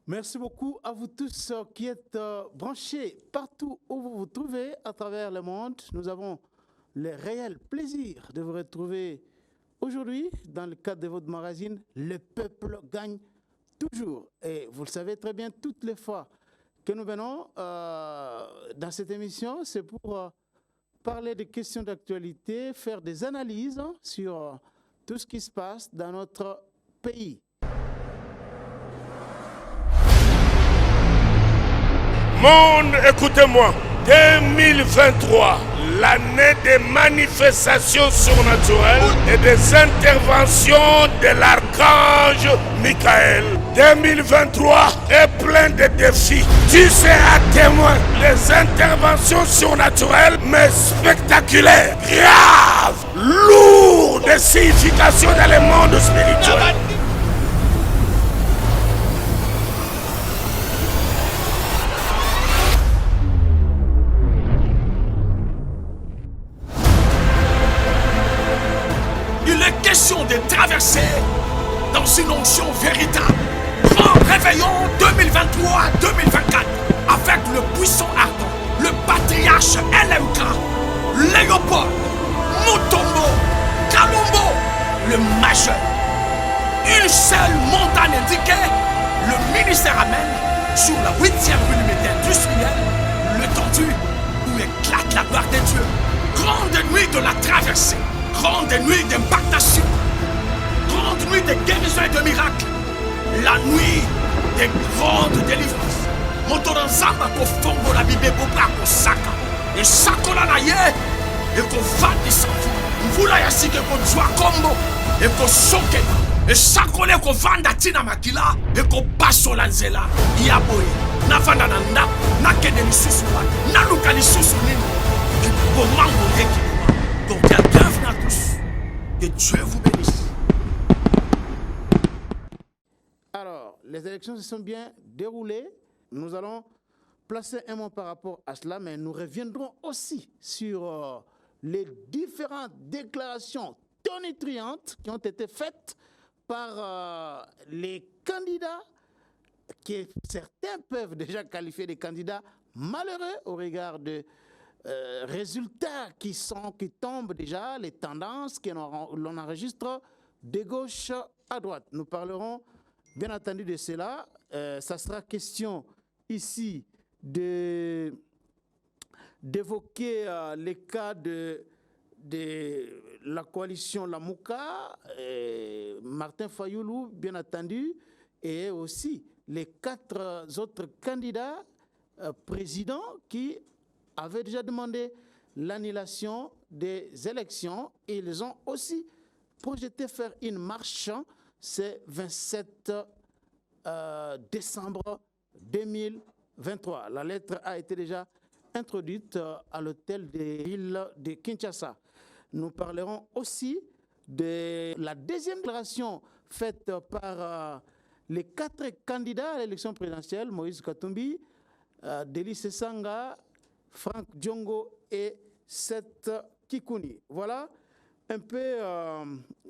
Merci beaucoup à vous tous qui êtes branchés partout où vous vous trouvez à travers le monde. Nous avons le réel plaisir de vous retrouver aujourd'hui dans le cadre de votre magazine Le Peuple gagne toujours. Et vous le savez très bien, toutes les fois que nous venons dans cette émission, c'est pour parler des questions d'actualité, faire des analyses sur tout ce qui se passe dans notre pays. Monde, écoutez-moi. 2023, l'année des manifestations surnaturelles et des interventions de l'archange Michael. 2023 est plein de défis. Tu seras témoin des interventions surnaturelles, mais spectaculaires, graves, lourdes de signification dans le monde spirituel. De traverser dans une onction véritable. Grand réveillon 2023-2024 avec le puissant ardent, le patriarche LMK, Léopold, Mutombo, Kalumbo, le majeur. Une seule montagne indiquée, le ministère amène sur la 8e millimètre industrielle, l'étendue où éclate la gloire de Dieu. Grande nuit de la traversée. Grande nuit d'impactation, grande nuit de guérison et de miracles, la nuit des grandes délivrances. Motoranzamba kofongo la bibe bobra kosaka, et sakola na ye, et ko vandi sanfu, mvula ya sike ko dzwa kombo, et ko sokena, et sakole ko vanda tina makila, et ko baso la nzela, yaboye, na vanda na nda, na kende lisusu wa, na luka lisusu nini, et ko mango yeki. Donc, bienvenue à tous. Que Dieu vous bénisse. Alors, les élections se sont bien déroulées. Nous allons placer un mot par rapport à cela, mais nous reviendrons aussi sur les différentes déclarations tonitruantes qui ont été faites par les candidats, qui certains peuvent déjà qualifier de candidats malheureux au regard de résultats qui tombent déjà, les tendances que l'on enregistre de gauche à droite. Nous parlerons bien entendu de cela. Ça sera question ici d'évoquer les cas de la coalition Lamouka, Martin Fayoulou, bien entendu, et aussi les 4 autres candidats présidents qui avaient déjà demandé l'annulation des élections. Et ils ont aussi projeté faire une marche ce 27 décembre 2023. La lettre a été déjà introduite à l'hôtel de ville de Kinshasa. Nous parlerons aussi de la deuxième déclaration faite par les 4 candidats à l'élection présidentielle, Moïse Katumbi, Delis Sanga, Franck Diongo et Seth Kikouni. Voilà un peu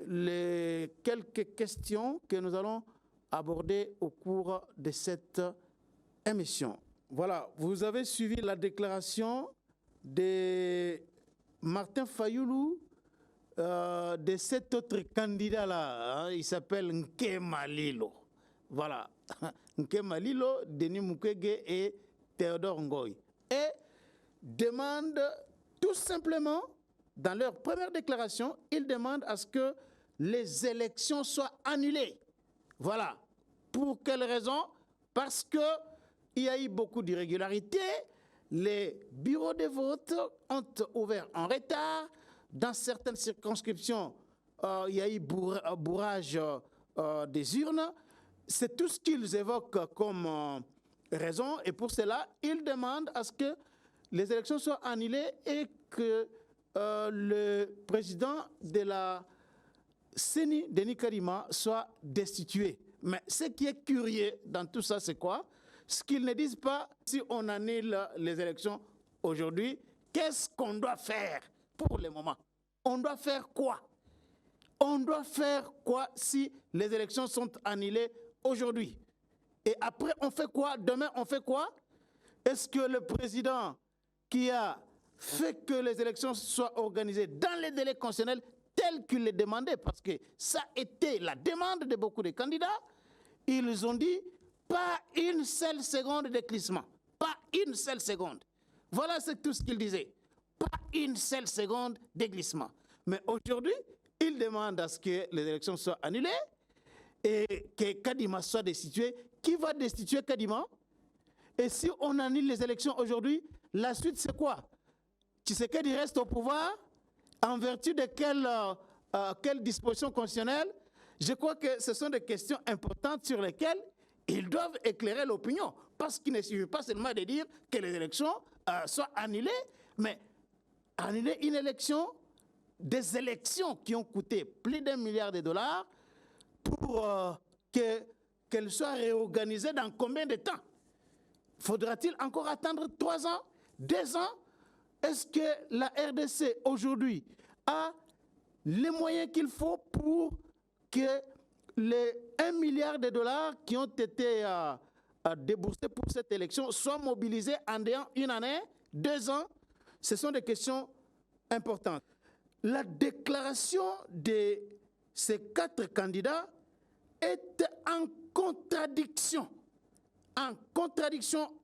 les quelques questions que nous allons aborder au cours de cette émission. Voilà, vous avez suivi la déclaration de Martin Fayoulou, de cet autre candidat-là, hein, il s'appelle Nkema Lilo. Voilà, Nkema Lilo, Denis Mukwege et Théodore Ngoy. Et demandent tout simplement, dans leur première déclaration, ils demandent à ce que les élections soient annulées. Voilà. Pour quelle raison? Parce qu'il y a eu beaucoup d'irrégularités, les bureaux de vote ont ouvert en retard, dans certaines circonscriptions, il y a eu bourrage des urnes. C'est tout ce qu'ils évoquent comme raison, et pour cela, ils demandent à ce que les élections soient annulées et que le président de la CENI, Denis Kadima, soit destitué. Mais ce qui est curieux dans tout ça, c'est quoi? Ce qu'ils ne disent pas, si on annule les élections aujourd'hui, qu'est-ce qu'on doit faire pour le moment? On doit faire quoi? On doit faire quoi si les élections sont annulées aujourd'hui? Et après, on fait quoi? Demain, on fait quoi? Est-ce que le président qui a fait que les élections soient organisées dans les délais constitutionnels tels qu'il les demandait, parce que ça était la demande de beaucoup de candidats, ils ont dit pas une seule seconde de glissement. Pas une seule seconde. Voilà tout ce qu'ils disaient. Pas une seule seconde de glissement. Mais aujourd'hui, ils demandent à ce que les élections soient annulées et que Kadima soit destitué. Qui va destituer Kadima? Et si on annule les élections aujourd'hui, la suite c'est quoi? Tshisekedi reste au pouvoir en vertu de quelle disposition constitutionnelle? Je crois que ce sont des questions importantes sur lesquelles ils doivent éclairer l'opinion. Parce qu'il ne suffit pas seulement de dire que les élections soient annulées, mais annuler une élection, des élections qui ont coûté plus d'1 milliard de dollars pour qu'elles soient réorganisées dans combien de temps? Faudra-t-il encore attendre 3 ans, 2 ans? Est-ce que la RDC aujourd'hui a les moyens qu'il faut pour que les 1 milliard de dollars qui ont été déboursés pour cette élection soient mobilisés en une année, 2 ans? Ce sont des questions importantes. La déclaration de ces 4 candidats est en contradiction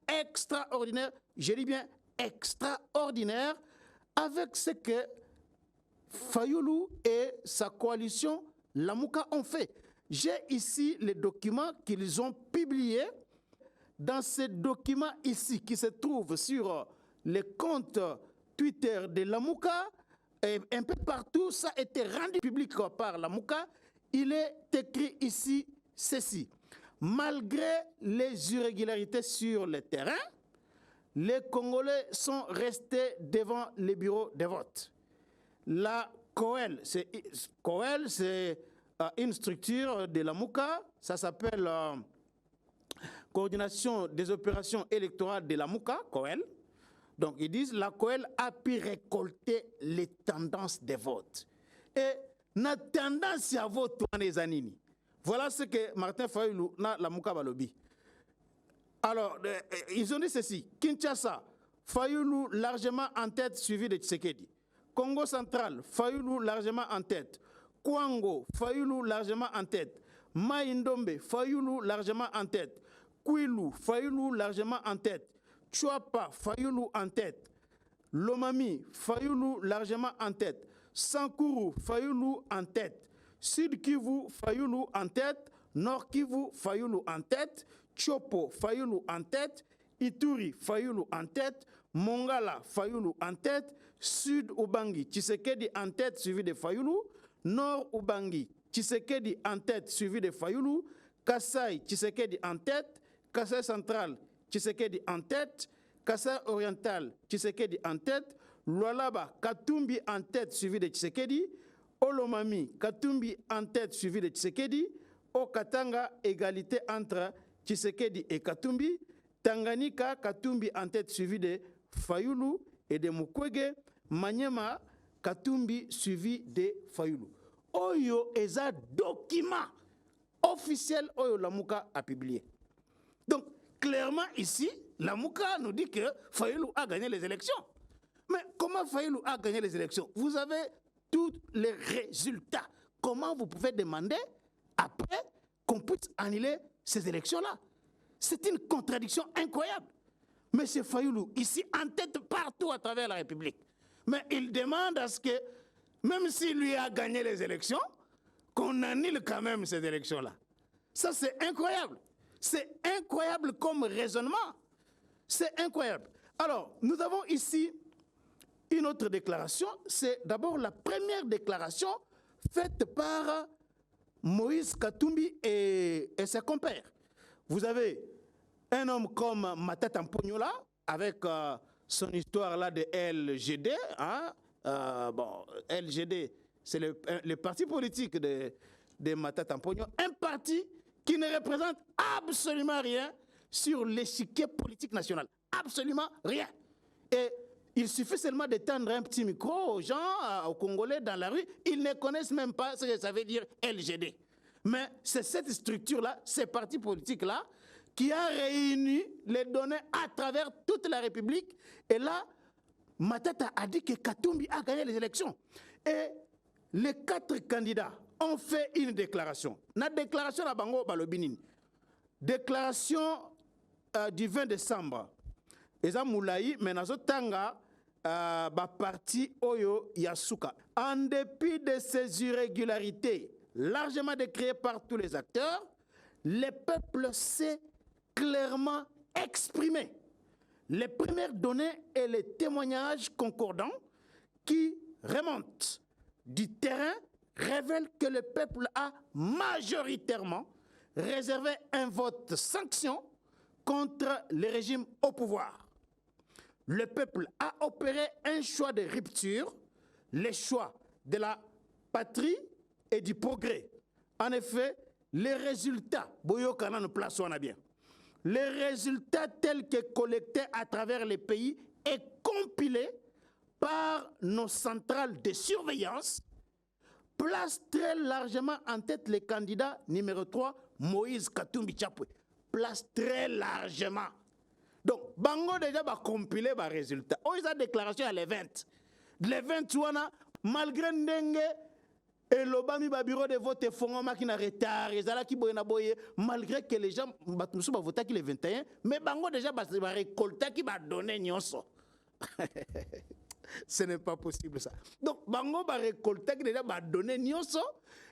extraordinaire, je dis bien extraordinaire, avec ce que Fayulu et sa coalition Lamuka ont fait. J'ai ici les documents qu'ils ont publiés. Dans ces documents ici, qui se trouvent sur les comptes Twitter de Lamuka, et un peu partout, ça a été rendu public par Lamuka. Il est écrit ici ceci. Malgré les irrégularités sur le terrain, les Congolais sont restés devant les bureaux de vote. La COEL, c'est une structure de Lamuka, ça s'appelle Coordination des opérations électorales de Lamuka, COEL. Donc ils disent la COEL a pu récolter les tendances des votes. Et la tendance à vote les anini. Voilà ce que Martin Fayulu na Lamuka Balobi. Alors, ils ont dit ceci. Kinshasa, Fayulu largement en tête, suivi de Tshisekedi. Congo central, Fayulu largement en tête. Kwango, Fayulu largement en tête. Maïndombe, Fayulu largement en tête. Kwilu, Fayulu largement en tête. Chouapa, Fayulu en tête. Lomami, Fayulu largement en tête. Sankuru, Fayulu en tête. Sud Kivu, Fayulu en tête. Nord Kivu, Fayulu en tête. Chopo, Fayulu en tête. Ituri, Fayulu en tête. Mongala, Fayulu en tête. Sud Ubangi, Tshisekedi en tête, suivi de Fayulu. Nord Ubangi, Tshisekedi en tête, suivi de Fayulu. Kassai, Tshisekedi en tête. Kassai central, Tshisekedi en tête. Kassai oriental, Tshisekedi en tête. Lualaba, Katumbi en tête, suivi de Tshisekedi. Olomami, Katumbi en tête, suivi de Tshisekedi. Au Katanga, égalité entre Tshisekedi et Katumbi. Tanganyika, Katumbi en tête, suivi de Fayulu et de Mukwege. Maniema, Katumbi, suivi de Fayulu. Oyo eza document officiel Oyo Lamuka a publié. Donc, clairement ici, Lamuka nous dit que Fayulu a gagné les élections. Mais comment Fayulu a gagné les élections? Vous avez tous les résultats. Comment vous pouvez demander, après, qu'on puisse annuler ces élections-là? C'est une contradiction incroyable. Monsieur Fayulu, ici, en tête partout à travers la République. Mais il demande à ce que, même s'il lui a gagné les élections, qu'on annule quand même ces élections-là. Ça, c'est incroyable. C'est incroyable comme raisonnement. C'est incroyable. Alors, nous avons ici une autre déclaration. C'est d'abord la première déclaration faite par Moïse Katumbi et ses compères. Vous avez un homme comme Matata Mpognola, avec son histoire là de LGD. Hein? Bon, LGD, c'est le parti politique de Matata Mpognola. Un parti qui ne représente absolument rien sur l'échiquier politique national. Absolument rien. Et il suffit seulement de tendre un petit micro aux gens, aux Congolais dans la rue. Ils ne connaissent même pas ce que ça veut dire LGD. Mais c'est cette structure-là, ces partis politiques-là, qui a réuni les données à travers toute la République. Et là, Matata a dit que Katumbi a gagné les élections. Et les 4 candidats ont fait une déclaration. La déclaration à Bango Balobinin. Déclaration du 20 décembre. Eza Moulaï, Menazo Tanga, parti Oyo Yasuka. En dépit de ces irrégularités, largement décriées par tous les acteurs, le peuple s'est clairement exprimé. Les premières données et les témoignages concordants qui remontent du terrain révèlent que le peuple a majoritairement réservé un vote sanction contre le régime au pouvoir. Le peuple a opéré un choix de rupture, le choix de la patrie et du progrès. En effet, les résultats, les résultats tels que collectés à travers les pays et compilés par nos centrales de surveillance placent très largement en tête le candidat numéro 3, Moïse Katumbi Chapwe. Place très largement. Donc, Bango déjà va compiler les résultats. Oh, ils ont déclaration à les 20. Les 20, malgré Ndenge, et l'Obami ba bureau de vote et Fongoma qui n'a retard, et Zala qui boyena boye, malgré que les gens va voter qui les 21, mais Bango déjà va récolter qui va donner nyonso. Ce n'est pas possible ça. Donc, Bango va récolter qui déjà va donner nyonso,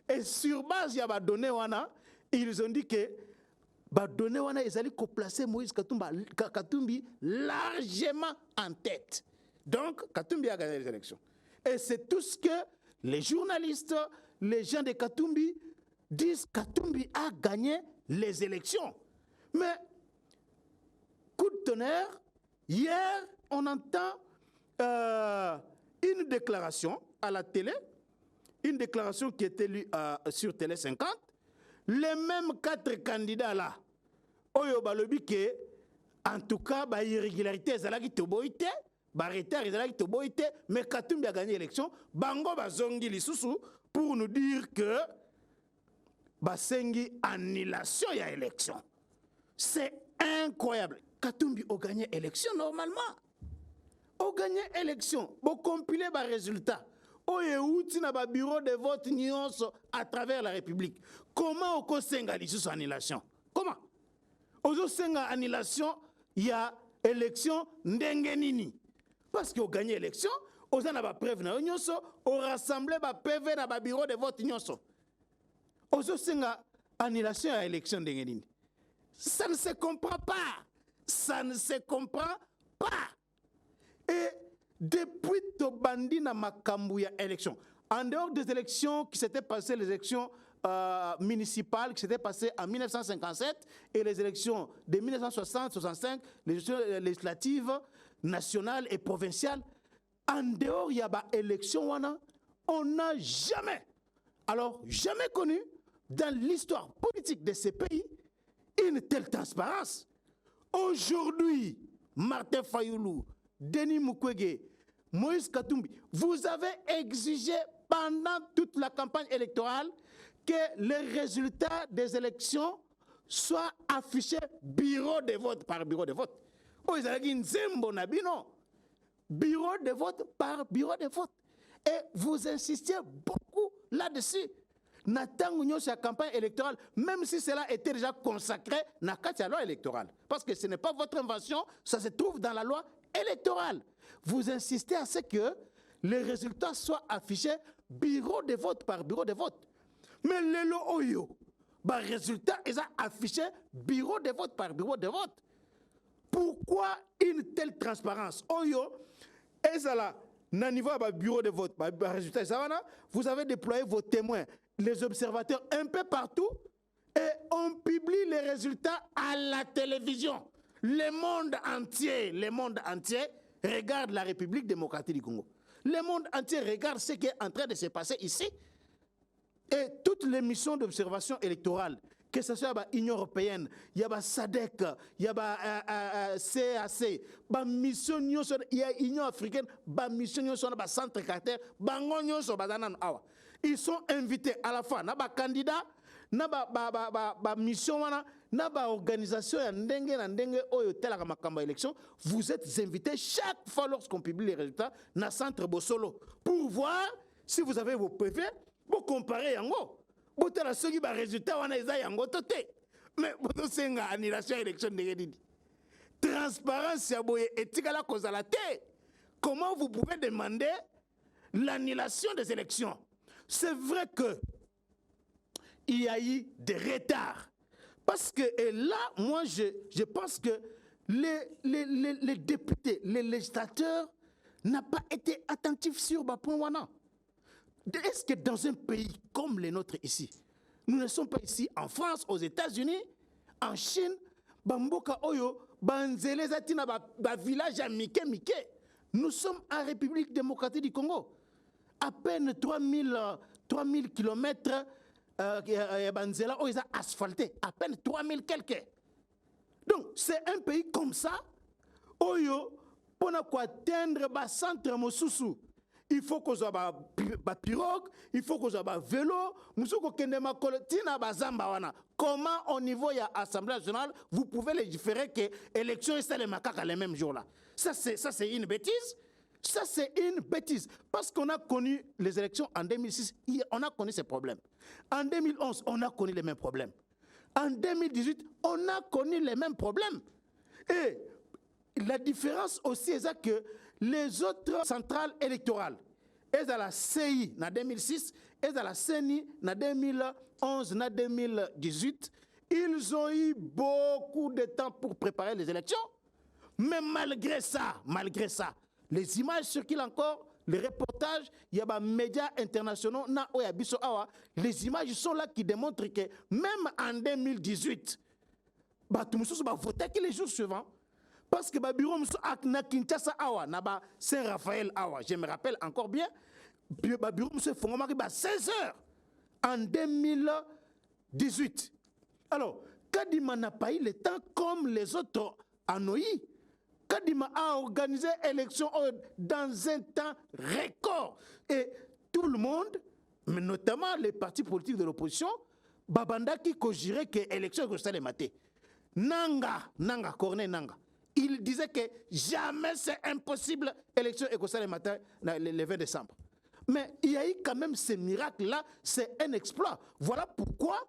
et sur base il va donner wana, ils ont dit que va donner wana ils allaient placer Moïse Katumbi largement en tête. Donc, Katumbi a gagné les élections. Et c'est tout ce que les journalistes, les gens de Katumbi disent que Katumbi a gagné les élections. Mais, coup de tonnerre, hier, on entend une déclaration à la télé, une déclaration qui était lue sur Télé 50. Les mêmes 4 candidats là, Oyo Balobi que, en tout cas, bah irrégularité, Zalaki Toboïte, retard, mais Katumbi a gagné l'élection. Bango bazongi lisusu pour nous dire que basengi annulation ya élection. C'est incroyable. Katumbi a gagné l'élection normalement. A gagné l'élection. Bon compiler les résultats. Oyeuti na ba bureau de vote nyonso à travers la République. Comment on senga lisusu annulation? Comment? Ozo senga annulation ya élection ndenge nini? Parce qu'on gagne l'élection, on a des preuves, on rassemble des PV dans le bureau de vote. On a une annulation à l'élection de Nguyen. Ça ne se comprend pas. Ça ne se comprend pas. Et depuis que Bandi na Makambouya élection, en dehors des élections qui s'étaient passées, les élections municipales qui s'étaient passées en 1957 et les élections de 1960-65, les élections législatives, nationales et provinciales, en dehors, il y a des élections, on n'a jamais, alors jamais connu dans l'histoire politique de ces pays une telle transparence. Aujourd'hui, Martin Fayoulou, Denis Mukwege, Moïse Katumbi, vous avez exigé pendant toute la campagne électorale que les résultats des élections soient affichés bureau de vote par bureau de vote. Bureau de vote par bureau de vote. Et vous insistiez beaucoup là-dessus. Sur la campagne électorale, même si cela était déjà consacré dans la loi électorale. Parce que ce n'est pas votre invention, ça se trouve dans la loi électorale. Vous insistez à ce que les résultats soient affichés bureau de vote par bureau de vote. Mais les loyo, les résultats sont affichés bureau de vote par bureau de vote. Pourquoi une telle transparence? Oyo, ezala, na niveau de bureau de vote, résultat, vous avez déployé vos témoins, les observateurs un peu partout, et on publie les résultats à la télévision. Le monde entier regarde la République démocratique du Congo. Le monde entier regarde ce qui est en train de se passer ici. Et toutes les missions d'observation électorale, que ce soit l'Union européenne, il y a SADC, il y a CAC, il y a l'Union africaine, il y a mission centre carter, ils sont invités à la fin. Il y a des candidats, il y a mission, na ba organisation ya ndenge na ndenge oyo telaka makambo élection, vous êtes invités chaque fois lorsqu'on publie les résultats na centre Bosolo pour voir si vous avez vos PV, pour comparer yango. Pour tela soki ba résultat wana eza yango toté. Mais pour senga annulation élection ndenge nini. Transparence ya boye etikala kozala te. Comment vous pouvez demander l'annulation des élections? C'est vrai que il y a eu des retards. Parce que et là, moi, je pense que les députés, les législateurs n'ont pas été attentifs sur Bapouana. Est-ce que dans un pays comme le nôtre ici, nous ne sommes pas ici en France, aux États-Unis, en Chine, Bamboka Oyo, Banzelezati ba village à Mike. Nous sommes en République démocratique du Congo. À peine 3000 km Banzela Oyo asphalté. À peine 3000 quelques. Donc c'est un pays comme ça. Oyo, pour atteindre le centre Mosusu. Il faut qu'on soit ba pirogue, il faut qu'on soit ba vélo, comment au niveau de l'Assemblée nationale, vous pouvez légiférer que l'élection est les macaques les mêmes jours là. Ça c'est une bêtise. Ça c'est une bêtise. Parce qu'on a connu les élections en 2006, on a connu ces problèmes. En 2011, on a connu les mêmes problèmes. En 2018, on a connu les mêmes problèmes. Et la différence aussi est que les autres centrales électorales, elles à la CI en 2006, elles à la CENI en 2011, en 2018, ils ont eu beaucoup de temps pour préparer les élections. Mais malgré ça, les images circulent encore, les reportages, il y a des médias internationaux, les images sont là qui démontrent que même en 2018, tout le monde va voter les jours suivants. Parce que le bureau na Kinshasa awa na ba Saint-Raphaël awa, je me rappelle encore bien, le bureau monsieur Fongomari ba 16h en 2018. Alors, Kadima n'a pas eu le temps comme les autres en ont eu. Kadima a organisé l'élection dans un temps record. Et tout le monde, mais notamment les partis politiques de l'opposition, babandaki ko jure que l'élection est stale maté. Nanga, Corneille Nanga. Il disait que jamais c'est impossible l'élection écossaise le matin, le 20 décembre. Mais il y a eu quand même ce miracle-là, c'est un exploit. Voilà pourquoi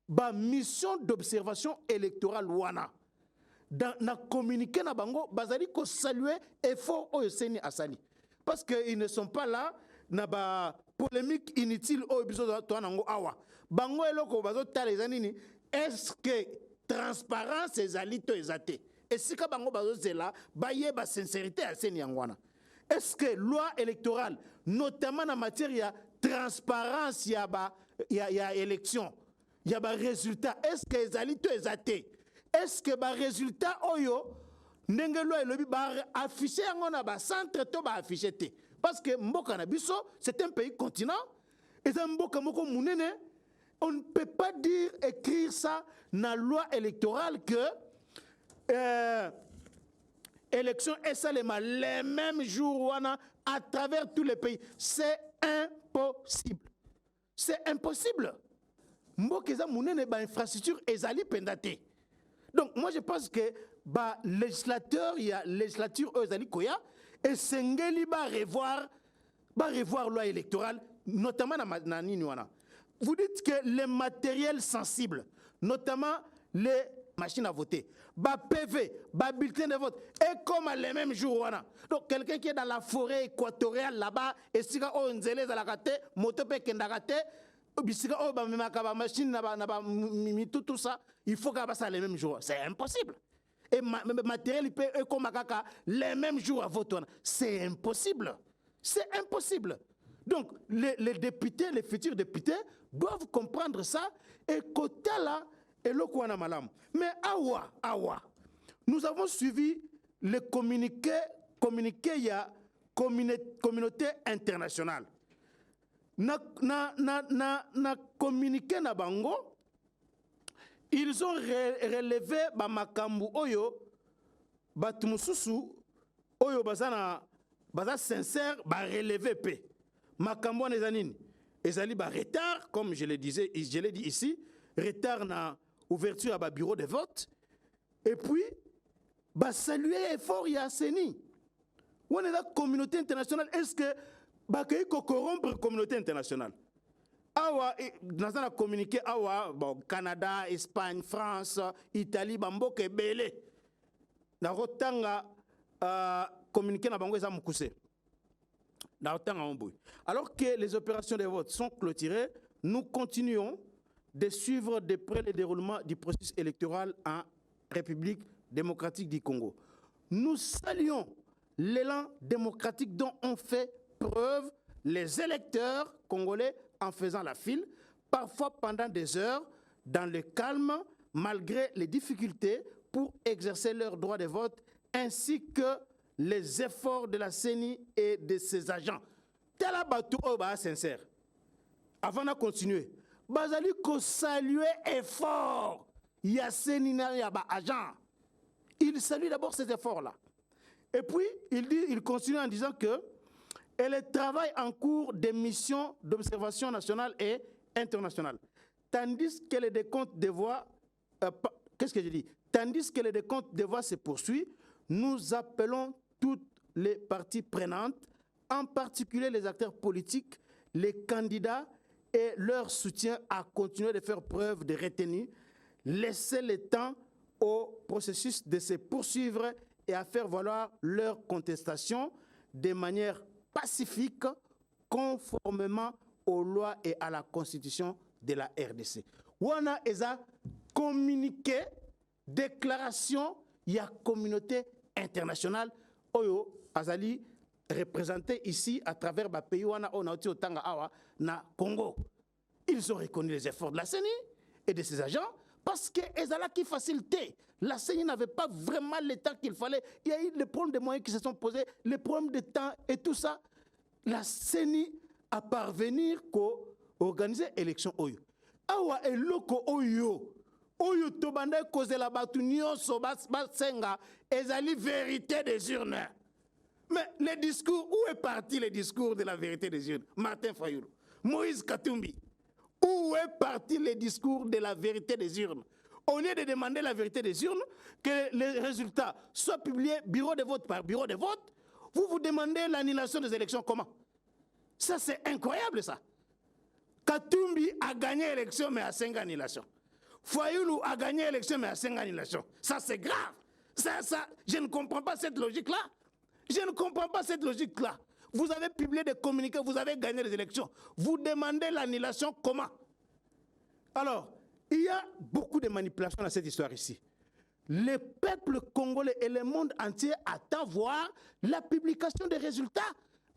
la mission d'observation électorale wana na communiqué na bango bazali ko saluer effort au Seni Asali. Parce qu'ils ne sont pas là na ba polémique inutile au épisode to nango awa. Bango eloko bazo tala nini est-ce que transparence ezali to ezate? Et si bango bazo zela baye ba sincérité à Seni Yangwana. Est-ce que loi électorale notamment en matière de transparence ya élection, il y a des résultats, est-ce que ezali to ezate? Est-ce que les résultats oyo ndenge loi elobi ba afficher yango na ba centre to ba afficher te? Parce que mboka na biso c'est un pays continent et ça mboka moko munene, on ne peut pas dire écrire ça dans la loi électorale que élection est seulement les mêmes jours à travers tous les pays. C'est impossible. C'est impossible. Mboka eza munene ba infrastructure ezali pendate. Donc moi je pense que législateur, il y a législature ezali koya et sengeli ba revoir loi électorale notamment na nini wana. Vous dites que les matériels sensibles, notamment les machines à voter, PV, bulletin de vote, et comme les mêmes jours wana. Donc quelqu'un qui est dans la forêt équatoriale là-bas et si on nzele za la kate, moto pe kenda kate, bisika o ba memaka machine na ba tout ça, il faut que ça les mêmes jours. C'est impossible. Et matériel peut comme les mêmes jours à voter. C'est impossible. C'est impossible. Donc les députés, les futurs députés doivent comprendre ça et côté là et le kwana malam. Mais awa. Nous avons suivi le communiqué ya communauté internationale. Na communiqué na bango, ils ont relevé ba makambu oyo batumususu oyo bazana sincère ba relevé pe makambu na ezanini ezali ba retard comme je l'ai dit ici, retard na ouverture à bureau de vote. Et puis, saluer effort ya Seni. On est la communauté internationale. Est-ce que il faut corrompre la communauté internationale? Awa, dans la communiqué, awa, bon, Canada, Espagne, France, Italie, Bamboke, Belé. Na rotanga communiqué na bango eza mukuse. Na rotanga omboui. Alors que les opérations de vote sont clôturées, nous continuons de suivre de près le déroulement du processus électoral en République démocratique du Congo. Nous saluons l'élan démocratique dont ont fait preuve les électeurs congolais en faisant la file, parfois pendant des heures, dans le calme, malgré les difficultés pour exercer leur droit de vote, ainsi que les efforts de la CENI et de ses agents. Tel abatou oba sincère. Avant de continuer, bazali ko saluer effort ya CENI na ya ba agent. Il salue d'abord ces efforts-là. Et puis, il continue en disant que elle travaille en cours des missions d'observation nationale et internationale. Tandis que le décompte des voix, qu'est-ce que je dis? Tandis que le décompte des voix se poursuit, nous appelons toutes les parties prenantes, en particulier les acteurs politiques, les candidats et leur soutien à continuer de faire preuve de retenue, laisser le temps au processus de se poursuivre et à faire valoir leur contestation de manière pacifique, conformément aux lois et à la constitution de la RDC. Wana eza communiqué, déclaration, il y a communauté internationale, oyo azali représenté ici à travers le pays wana onauti otanga awa na Congo. Ils ont reconnu les efforts de la CENI et de ses agents parce que ezala qui facilité. La CENI n'avait pas vraiment le temps qu'il fallait. Il y a eu les problèmes de moyens qui se sont posés, les problèmes de temps et tout ça. La CENI a parvenir qu'à organiser l'élection oyo. Awa eloko oyo. Oyo tobanda cause la batu nyonso basenga ezali vérité des urnes. Mais le discours, où est parti le discours de la vérité des urnes? Martin Fayulu, Moïse Katumbi. Où est parti le discours de la vérité des urnes? Au lieu de demander la vérité des urnes, que les résultats soient publiés bureau de vote par bureau de vote, vous demandez l'annulation des élections. Comment? Ça, c'est incroyable, ça. Katumbi a gagné l'élection, mais à 5 annulations. Fayulu a gagné l'élection, mais à 5 annulations. Ça, c'est grave. Ça, je ne comprends pas cette logique-là. Je ne comprends pas cette logique-là. Vous avez publié des communiqués, vous avez gagné les élections. Vous demandez l'annulation comment? Alors, il y a beaucoup de manipulations dans cette histoire ici. Le peuple congolais et le monde entier attendent voir la publication des résultats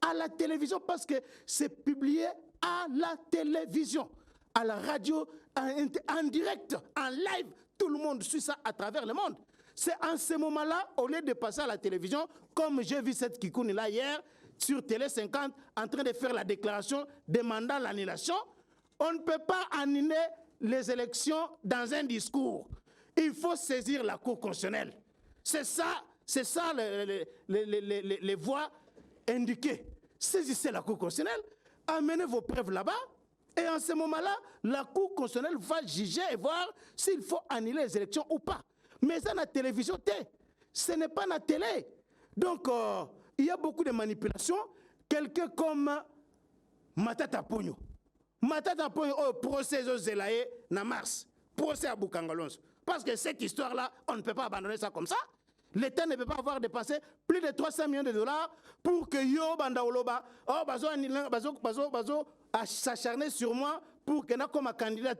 à la télévision parce que c'est publié à la télévision, à la radio, en direct, en live. Tout le monde suit ça à travers le monde. C'est en ce moment-là, au lieu de passer à la télévision, comme j'ai vu cette Kikouni là hier, sur Télé 50, en train de faire la déclaration demandant l'annulation, on ne peut pas annuler les élections dans un discours. Il faut saisir la Cour constitutionnelle. C'est ça les voies indiquées. Saisissez la Cour constitutionnelle, amenez vos preuves là-bas, et en ce moment-là, la Cour constitutionnelle va juger et voir s'il faut annuler les élections ou pas. Mais ça, la télévision, ce n'est pas la télé. Donc, il y a beaucoup de manipulations. Quelqu'un comme Matata Pogno. Matata Pogno, procès aux Zelaye, na mars. Procès à Boukangalons. Parce que cette histoire-là, on ne peut pas abandonner ça comme ça. L'État ne peut pas avoir dépensé plus de 300 millions de dollars pour que yo banda oloba, bazo s'acharner sur moi pour que na comme candidat.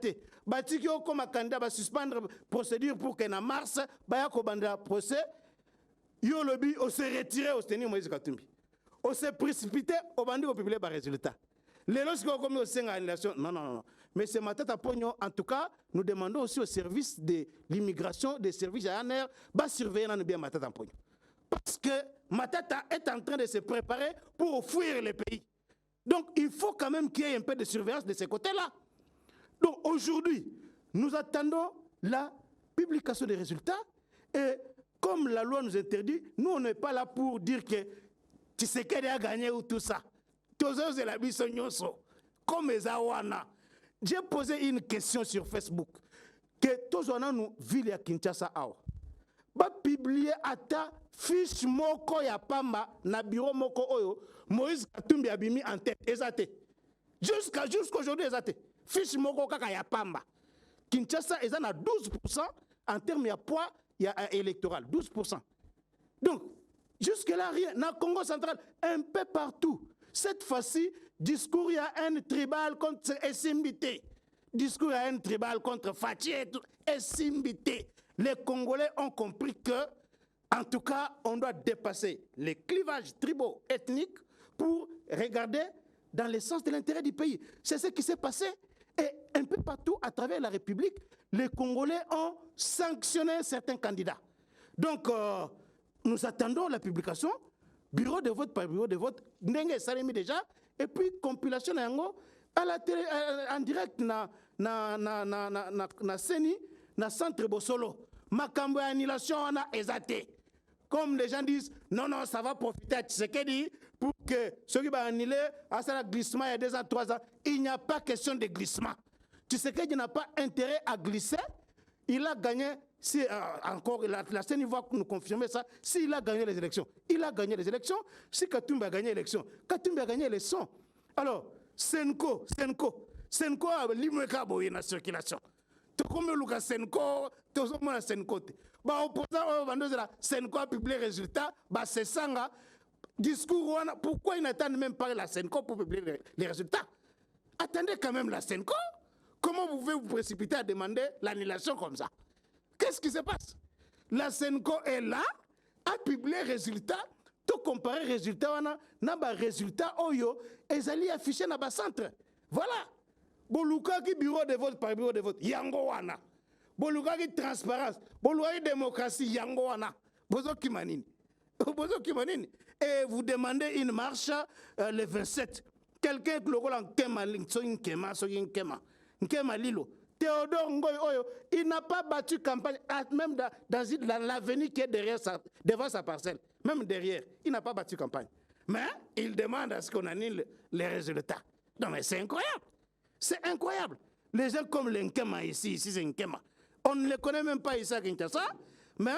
Bati yo comme candidat va suspendre procédure pour que na mars baya ko banda procès. Yo lobby on s'est retiré au tenir Moïse Katumbi. On s'est précipité au bandi au publier par résultat. Les lorsqu'on commis au sein annulation, non. Mais c'est Matata Pogno, en tout cas, nous demandons aussi au service de l'immigration, des services ANR, de surveiller bien Matata Pogno. Parce que Matata est en train de se préparer pour fuir le pays. Donc il faut quand même qu'il y ait un peu de surveillance de ces côtés-là. Donc aujourd'hui, nous attendons la publication des résultats et comme la loi nous interdit, nous on n'est pas là pour dire que Tshisekedi a gagné ou tout ça. Comme Ezawana. J'ai posé une question sur Facebook. que tous on a nous ville à Kinshasa awa. Ba publier ata fiche moko ya pamba na bureau moko oyo Moïse Katumbi abimi en tête ezate. Jusqu'aujourd'hui ezate. Fiche moko kaka ya pamba. Kinshasa est à 12% en termes de poids électoral. 12%. Donc, jusque-là, rien. Dans le Congo central, un peu partout. Cette fois-ci, discours, il y a un tribal contre Esimbité. Discours, il y a un tribal contre Fatih et tout. Esimbité. Les Congolais ont compris que, en tout cas, on doit dépasser les clivages tribaux, ethniques, pour regarder dans le sens de l'intérêt du pays. C'est ce qui s'est passé. Et un peu partout à travers la République, les Congolais ont sanctionné certains candidats. Donc, nous attendons la publication, bureau de vote par bureau de vote, Ndenge Salemi déjà, et puis compilation à la télé, en direct na CENI, na Centre Bossolo. Makambo annulation on a exaté. Comme les gens disent, non, non, ça va profiter à Tshisekedi pour que ceux qui vont annuler, à ça, glissement il y a 2 ans, 3 ans, il n'y a pas question de glissement. Tshisekedi n'a pas intérêt à glisser. Il a gagné, si encore la CENI va nous confirmer ça, s'il a gagné les élections. Il a gagné les élections. Si Katumbi a gagné l'élection, Katumbi a gagné les sons. Alors, Senko a limité la circulation. Tout comme le Senko, tout le monde a Senko. Bah, opposant au Senko a publié les résultats, bah, c'est ça. Discours, pourquoi ils n'attendent même pas la Senko pour publier les résultats? Attendez quand même la Senko. Comment vous pouvez vous précipiter à demander l'annulation comme ça? Qu'est-ce qui se passe? La Senko est là, a publié les résultats, tout comparer les résultats, on a des résultats oyo, et ils allaient afficher dans le centre. Voilà. Boluka qui bureau de vote par bureau de vote, yango wana. Boluka qui transparence, Boluka qui démocratie, yango wana. Bozo Kimanini. Bozo Kimanini. Et vous demandez une marche le 27. Quelqu'un qui le en Kema, Nkema Lilo. Théodore Ngoy Oyo, il n'a pas battu campagne, même dans l'avenir qui est derrière devant sa parcelle. Même derrière, il n'a pas battu campagne. Mais il demande à ce qu'on annule les résultats. Non mais c'est incroyable. C'est incroyable. Les gens comme les Nkema ici c'est Nkema. On ne les connaît même pas ici à Kinshasa, mais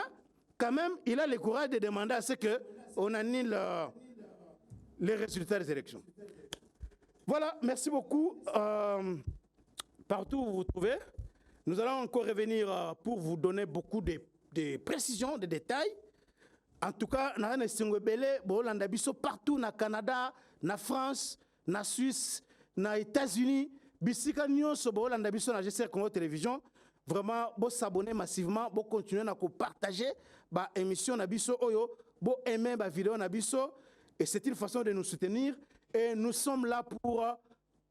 quand même, il a le courage de demander à ce qu'on annule les résultats des élections. Voilà, merci beaucoup. Partout où vous vous trouvez, nous allons encore revenir pour vous donner beaucoup de précisions, de détails. En tout cas, nous avons partout, au Canada, en France, en Suisse, aux États-Unis, bisika nyonso bolanda biso na GCR Congo Télévision. Vraiment, vous s'abonner massivement, vous continuer à partager ba émission na biso oyo, vous aimer ba vidéo na biso, et c'est une façon de nous soutenir. Et nous sommes là pour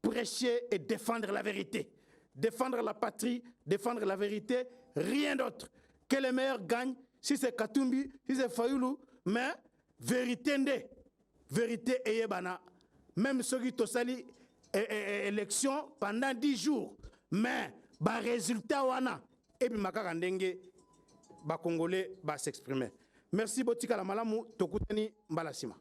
prêcher et défendre la vérité. Défendre la patrie, défendre la vérité, rien d'autre. Que les meilleurs gagnent, si c'est Katumbi, si c'est Fayoulou, mais vérité ndé. Vérité eyebana. Même ceux qui ont sali élection pendant 10 jours. Mais, bah résultat wana. Et puis makaka ndenge, bah Congolais, bah s'exprimer. Merci Botika la Malamu, Tokutani Mbalasima.